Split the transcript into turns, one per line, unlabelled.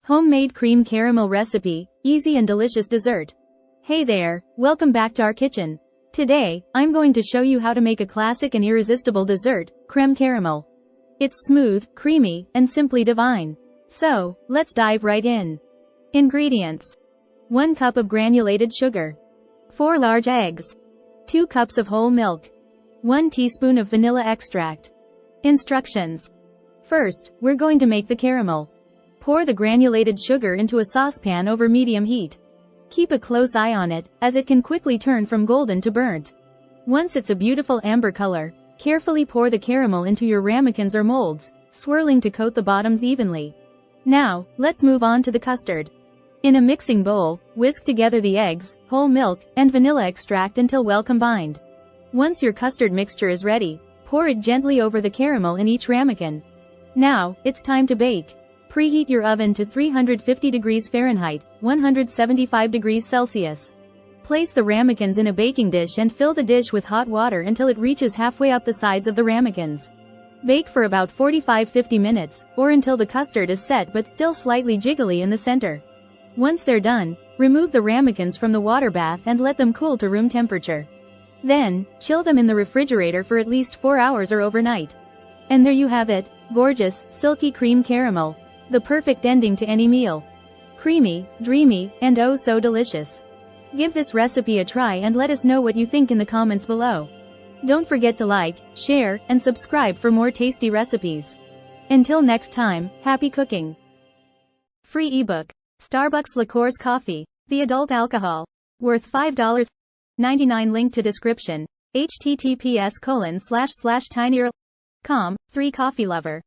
Homemade cream caramel recipe, easy and delicious dessert. Hey there, welcome back to our kitchen. Today, I'm going to show you how to make a classic and irresistible dessert, creme caramel. It's smooth, creamy, and simply divine. So, let's dive right in. Ingredients. 1 cup of granulated sugar. 4 large eggs. 2 cups of whole milk. 1 teaspoon of vanilla extract. Instructions. First, we're going to make the caramel. Pour the granulated sugar into a saucepan over medium heat. Keep a close eye on it, as it can quickly turn from golden to burnt. Once it's a beautiful amber color, carefully pour the caramel into your ramekins or molds, swirling to coat the bottoms evenly. Now, let's move on to the custard. In a mixing bowl, whisk together the eggs, whole milk, and vanilla extract until well combined. Once your custard mixture is ready, pour it gently over the caramel in each ramekin. Now, it's time to bake. Preheat your oven to 350 degrees Fahrenheit, 175 degrees Celsius. Place the ramekins in a baking dish and fill the dish with hot water until it reaches halfway up the sides of the ramekins. Bake for about 45-50 minutes, or until the custard is set but still slightly jiggly in the center. Once they're done, remove the ramekins from the water bath and let them cool to room temperature. Then, chill them in the refrigerator for at least 4 hours or overnight. And there you have it, gorgeous, silky cream caramel. The perfect ending to any meal. Creamy, dreamy, and oh so delicious. Give this recipe a try and let us know what you think in the comments below. Don't forget to like, share, and subscribe for more tasty recipes. Until next time, happy cooking. Free ebook. Starbucks Liqueurs Coffee. The adult alcohol. Worth $5.99. Link to description. https://tinyurl.com. 3 Coffee Lover.